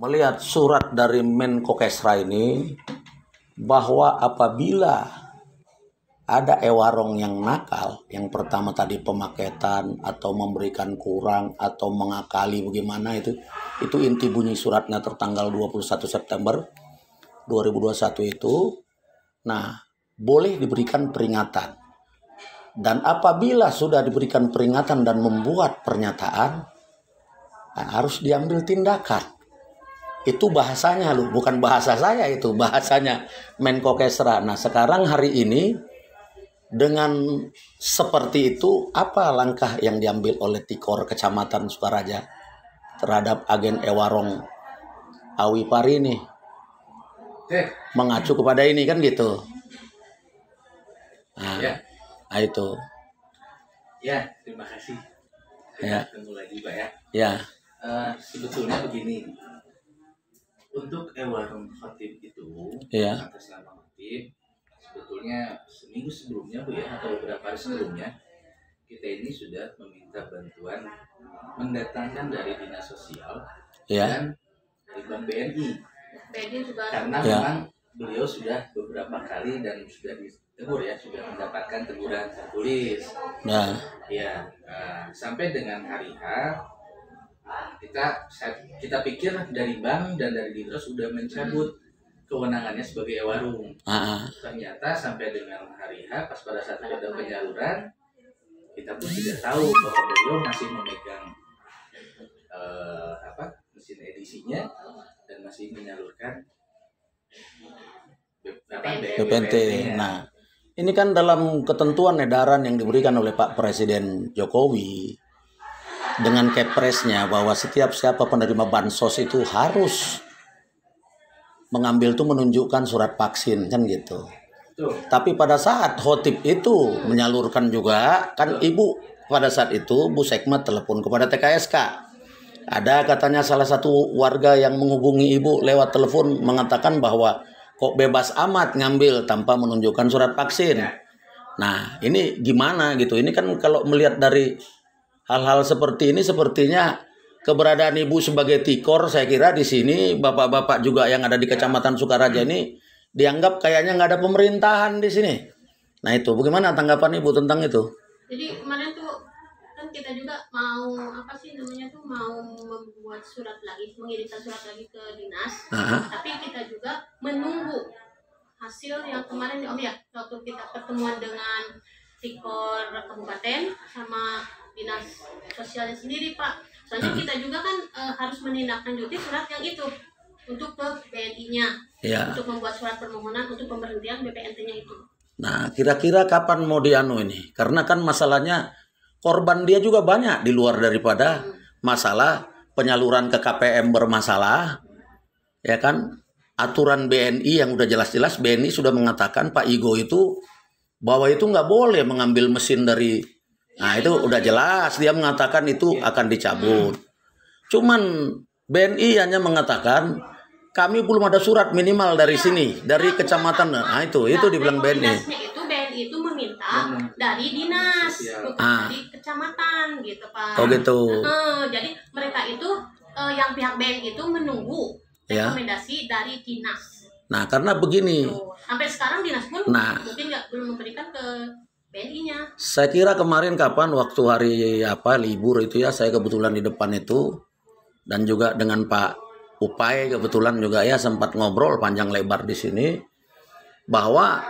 melihat surat dari Menko Kesra ini bahwa apabila ada ewarong yang nakal, yang pertama tadi pemaketan atau memberikan kurang atau mengakali bagaimana itu inti bunyi suratnya tertanggal 21 September 2021 itu. Nah, boleh diberikan peringatan. Dan apabila sudah diberikan peringatan dan membuat pernyataan, nah, harus diambil tindakan. Itu bahasanya loh, bukan bahasa saya, itu bahasanya Menko Kesra. Nah, sekarang hari ini dengan seperti itu, apa langkah yang diambil oleh Tikor Kecamatan Sukaraja terhadap agen ewarong Awi Pari ini? Mengacu kepada ini kan gitu. Nah, ya. Nah itu. Ya, terima kasih. Ya. Ketemu lagi Pak ya. Ya. Sebetulnya begini, untuk ewarong khotib itu, Ya. atas nama khotib, sebetulnya seminggu sebelumnya Bu ya, atau beberapa hari sebelumnya, kita ini sudah meminta bantuan mendatangkan dari dinas sosial dan dari Bank BNI. Karena memang beliau sudah beberapa kali dan sudah ditegur ya, sudah mendapatkan teguran tertulis. Nah. Ya, sampai dengan hari H kita pikir dari bank dan dari dinas sudah mencabut kewenangannya sebagai ewarung. Ternyata sampai dengan hari H, pas pada saat ada penyaluran, kita pun tidak tahu bahwa beliau masih memegang mesin edisinya dan masih menyalurkan BPNT. Nah, ini kan dalam ketentuan edaran yang diberikan oleh Pak Presiden Jokowi dengan Kepresnya bahwa setiap siapa penerima bansos itu harus mengambil itu menunjukkan surat vaksin kan gitu. Tapi pada saat khotib itu menyalurkan juga kan ibu pada saat itu Bu Sekma telepon kepada TKSK. Ada katanya salah satu warga yang menghubungi ibu lewat telepon mengatakan bahwa kok bebas amat ngambil tanpa menunjukkan surat vaksin. Nah, ini gimana gitu? Ini kan kalau melihat dari hal-hal seperti ini sepertinya keberadaan ibu sebagai Tikor, saya kira di sini bapak-bapak juga yang ada di Kecamatan Sukaraja ini dianggap kayaknya nggak ada pemerintahan di sini. Nah itu, bagaimana tanggapan ibu tentang itu? Jadi kemarin tuh kan kita juga mau mau membuat surat lagi, mengirimkan surat lagi ke dinas. Tapi kita juga menunggu hasil yang kemarin waktu kita pertemuan dengan Tikor Kabupaten sama dinas sosialnya sendiri Pak. Soalnya kita juga kan harus menindaklanjuti surat yang itu untuk ke BNI-nya, untuk membuat surat permohonan untuk pemberhentian BPNT-nya itu. Nah, kira-kira kapan mau dianu ini? Karena kan masalahnya korban dia juga banyak di luar daripada masalah penyaluran ke KPM bermasalah, ya kan? Aturan BNI yang udah jelas-jelas BNI sudah mengatakan Pak Igo itu bahwa itu nggak boleh mengambil mesin dari, nah itu udah jelas dia mengatakan itu akan dicabut. Cuman BNI hanya mengatakan kami belum ada surat minimal dari sini, dari kecamatan. Nah itu dibilang BNI. Itu BNI itu meminta dari dinas, bukan dari kecamatan gitu Pak. Oh gitu. Jadi mereka itu yang pihak BNI itu menunggu rekomendasi dari dinas. Nah karena begini. Sampai sekarang dinas pun mungkin belum memberikan ke BNI-nya. Saya kira kemarin kapan waktu hari libur itu ya, saya kebetulan di depan itu dan juga dengan Pak Upai kebetulan juga ya sempat ngobrol panjang lebar di sini bahwa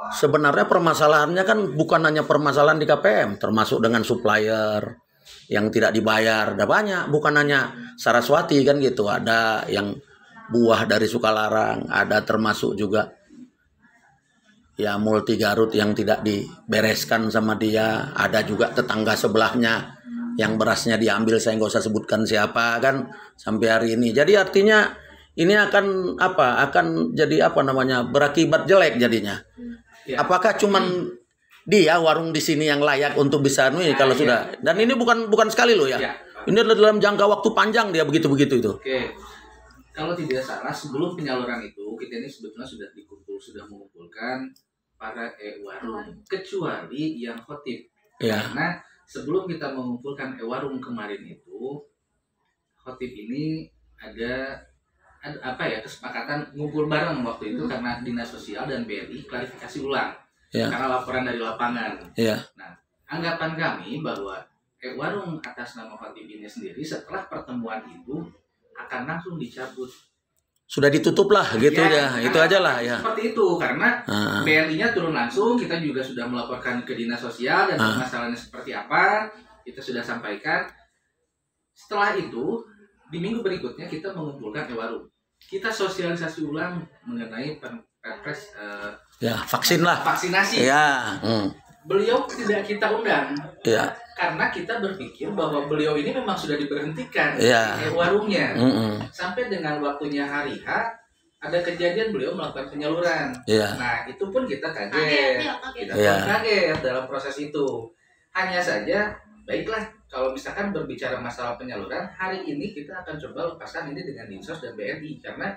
sebenarnya permasalahannya kan bukan hanya permasalahan di KPM, termasuk dengan supplier yang tidak dibayar, ada banyak, bukan hanya Saraswati kan gitu, ada yang buah dari Sukalarang, ada termasuk juga ya Multi Garut yang tidak dibereskan sama dia, ada juga tetangga sebelahnya yang berasnya diambil, saya nggak usah sebutkan siapa kan sampai hari ini. Jadi artinya ini akan jadi berakibat jelek jadinya. Apakah cuman dia warung di sini yang layak untuk bisa kalau sudah, dan ini bukan sekali loh ya. Ini adalah dalam jangka waktu panjang dia begitu itu. Oke. Kalau tidak salah sebelum penyaluran itu kita ini sebetulnya sudah mengumpulkan para ewarung kecuali yang khotib. Karena sebelum kita mengumpulkan ewarung kemarin itu, khotib ini ada kesepakatan ngumpul bareng waktu itu karena Dinas Sosial dan BRI klarifikasi ulang karena laporan dari lapangan. Nah, anggapan kami bahwa warung atas nama Fatih ini sendiri setelah pertemuan itu akan langsung dicabut. Sudah ditutup lah gitu ya, itu aja lah ya. Seperti itu karena BRI-nya turun langsung, kita juga sudah melaporkan ke Dinas Sosial dan permasalahannya seperti apa, kita sudah sampaikan. Setelah itu di minggu berikutnya kita mengumpulkan warung. Kita sosialisasi ulang mengenai perpres vaksinasi. Beliau tidak kita undang. Karena kita berpikir bahwa beliau ini memang sudah diberhentikan warungnya. Sampai dengan waktunya hari H ada kejadian beliau melakukan penyaluran. Nah, itu pun kita kaget. Kita pun kaget dalam proses itu. Hanya saja baiklah, kalau misalkan berbicara masalah penyaluran, hari ini kita akan coba lepaskan ini dengan Dinsos dan BRI. Karena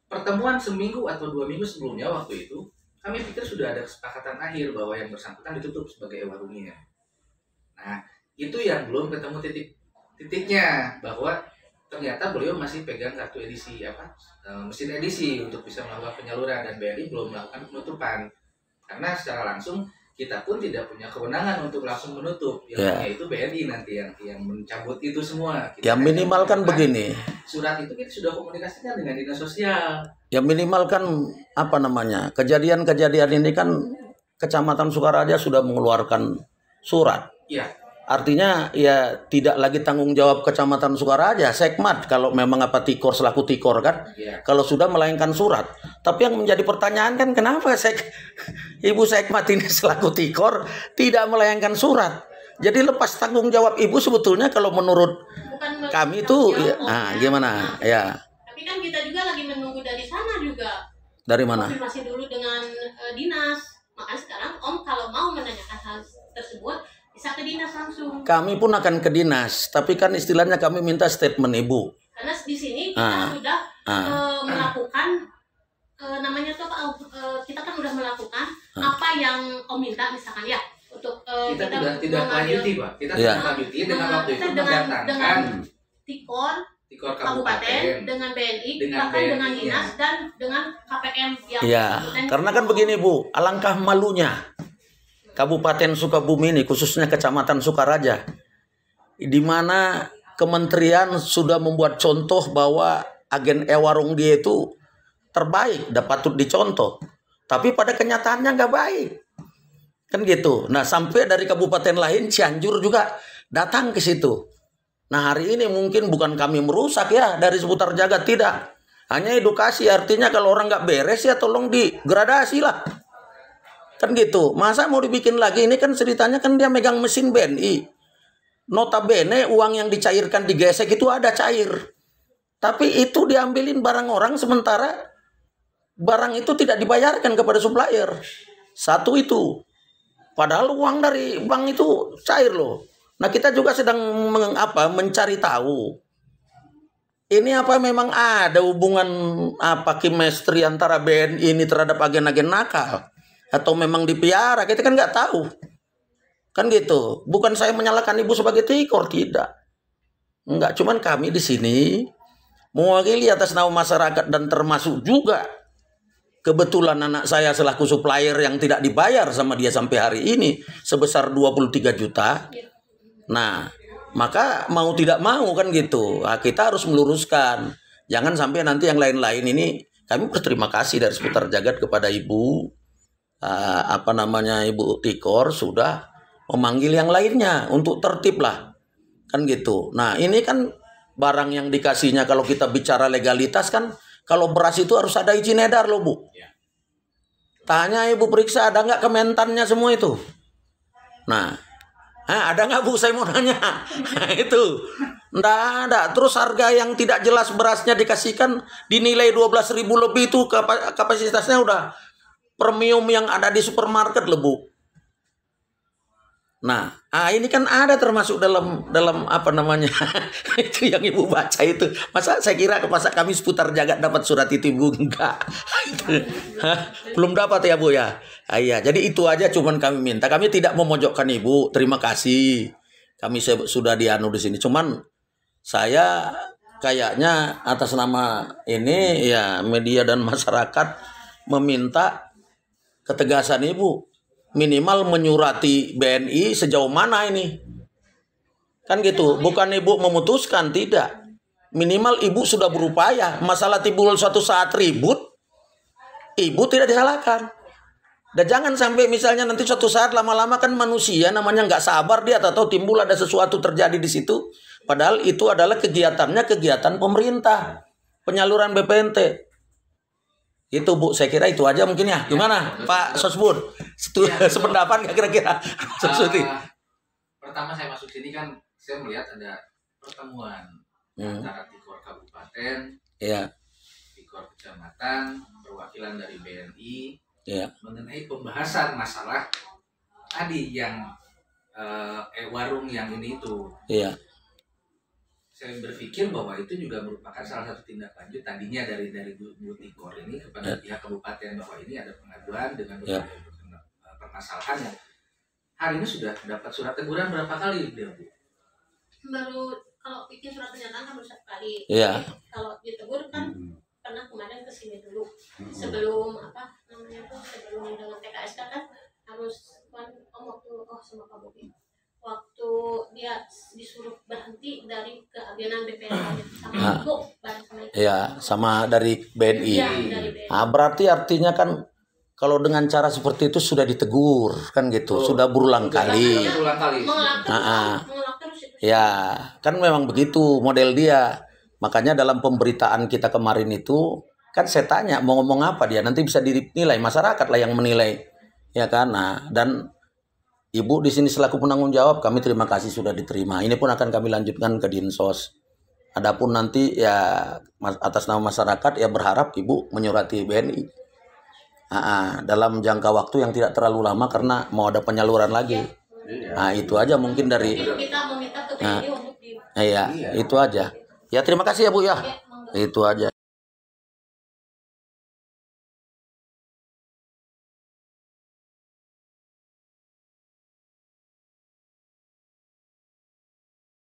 pertemuan seminggu atau 2 minggu sebelumnya waktu itu, kami pikir sudah ada kesepakatan akhir bahwa yang bersangkutan ditutup sebagai warungnya. Nah, itu yang belum ketemu titiknya, bahwa ternyata beliau masih pegang kartu edisi, mesin edisi untuk bisa melakukan penyaluran, dan BRI belum melakukan penutupan. Karena secara langsung kita pun tidak punya kewenangan untuk langsung menutup, yaitu BRI nanti yang mencabut itu semua. Kita minimal kan begini. Surat itu kita sudah komunikasikan dengan Dinas Sosial. Ya minimal kan kejadian-kejadian ini kan Kecamatan Sukaraja sudah mengeluarkan surat. Artinya ya tidak lagi tanggung jawab Kecamatan Sukaraja, Sekmat kalau memang Tikor selaku Tikor kan. Kalau sudah melainkan surat. Tapi yang menjadi pertanyaan kan kenapa Ibu Sekmat ini selaku Tikor tidak melayangkan surat. Jadi lepas tanggung jawab Ibu sebetulnya kalau menurut kami itu gimana? Tapi kan kita juga lagi menunggu dari sana juga. Dari mana? Konfirmasi dulu dengan dinas. Makanya sekarang Om kalau mau menanyakan hal tersebut bisa ke dinas langsung. Kami pun akan ke dinas, tapi kan istilahnya kami minta statement Ibu. Karena di sini kita sudah melakukan kita kan sudah melakukan apa yang Om minta misalkan ya untuk kita tidak lanjuti Pak. Kita tidak lanjuti dengan waktu itu mendatangkan Tikor Kabupaten dengan BNI, bahkan dengan dinas dan dengan KPM karena kan begini Bu, alangkah malunya Kabupaten Sukabumi ini, khususnya Kecamatan Sukaraja, di mana kementerian sudah membuat contoh bahwa agen warung dia itu terbaik, patut dicontoh. Tapi pada kenyataannya nggak baik. Kan gitu. Nah, sampai dari kabupaten lain, Cianjur juga datang ke situ. Nah, hari ini mungkin bukan kami merusak ya dari seputar jagat, tidak. Hanya edukasi, artinya kalau orang nggak beres ya tolong digradasi lah. Kan gitu. Masa mau dibikin lagi? Ini kan ceritanya kan dia megang mesin BNI. Notabene uang yang dicairkan digesek itu ada cair. Tapi itu diambilin barang orang sementara barang itu tidak dibayarkan kepada supplier. Satu itu. Padahal uang dari bank itu cair loh. Nah, kita juga sedang mencari tahu. Ini memang ada hubungan chemistry antara BNI ini terhadap agen-agen nakal. Atau memang dipiara, kita kan nggak tahu. Kan gitu. Bukan saya menyalahkan Ibu sebagai Tikor, tidak. Enggak, cuman kami di sini mewakili atas nama masyarakat dan termasuk juga kebetulan anak saya selaku supplier yang tidak dibayar sama dia sampai hari ini sebesar 23 juta. Nah, maka mau tidak mau kan gitu. Nah, kita harus meluruskan. Jangan sampai nanti yang lain-lain ini. Kami berterima kasih dari seputar jagat kepada Ibu. Ibu Tikor sudah memanggil yang lainnya untuk tertib lah. Kan gitu. Nah, ini kan barang yang dikasihnya kalau kita bicara legalitas kan, kalau beras itu harus ada izin edar loh Bu. Tanya Ibu periksa ada nggak Kementannya semua itu. Nah, ada nggak Bu, saya mau nanya. Itu nggak ada. Terus harga yang tidak jelas berasnya dikasihkan dinilai 12.000 lebih, itu kapasitasnya udah premium yang ada di supermarket loh Bu. Nah, ini kan ada termasuk dalam itu yang Ibu baca itu. Masa saya kira kami seputar jagat dapat surat itu Bu? Enggak. Belum dapat ya Bu ya. Iya, jadi itu aja cuman kami minta. Kami tidak memojokkan Ibu. Terima kasih. Kami sudah di sini. Cuman saya kayaknya atas nama ini ya media dan masyarakat meminta ketegasan Ibu, minimal menyurati BNI sejauh mana ini. Kan gitu, bukan Ibu memutuskan, tidak. Minimal Ibu sudah berupaya. Masalah timbul suatu saat ribut, Ibu tidak disalahkan. Dan jangan sampai misalnya nanti suatu saat lama-lama kan manusia namanya nggak sabar, dia atau timbul ada sesuatu terjadi di situ. Padahal itu adalah kegiatannya kegiatan pemerintah, penyaluran BPNT. Itu Bu, saya kira itu aja mungkin ya. Gimana Pak Sosbud? Sependapat nggak kira-kira? Pertama saya masuk sini kan saya melihat ada pertemuan antara Tikor Kabupaten, Tikor Kecamatan, perwakilan dari BNI, mengenai pembahasan masalah tadi yang warung yang ini itu. Saya berpikir bahwa itu juga merupakan salah satu tindak lanjut tadinya dari Bu Tikor ini kepada pihak kabupaten bahwa ini ada pengaduan dengan permasalahan yang hari ini sudah dapat surat teguran berapa kali dia Bu? Baru kalau bikin surat pernyataan kan baru 1 kali. Kalau ditegur kan pernah kemarin kesini dulu sebelum sebelum dengan TKSK kan harus sama Pak Bobi waktu dia disuruh berhenti dari keagenan BPN sama Ibu sama dari BNI. Dari BNI. Berarti artinya kan kalau dengan cara seperti itu sudah ditegur kan gitu, sudah berulang kali. Ya, kan memang begitu model dia. Makanya dalam pemberitaan kita kemarin itu kan saya tanya mau ngomong apa dia, nanti bisa dinilai masyarakat lah yang menilai, ya kan. Nah, dan Ibu di sini selaku penanggung jawab, kami terima kasih sudah diterima. Ini pun akan kami lanjutkan ke Dinsos. Adapun nanti ya atas nama masyarakat ya berharap Ibu menyurati BNI dalam jangka waktu yang tidak terlalu lama karena mau ada penyaluran lagi. Nah itu aja mungkin dari kita meminta ke BNI untuk itu aja ya. Terima kasih ya Bu ya. Itu aja.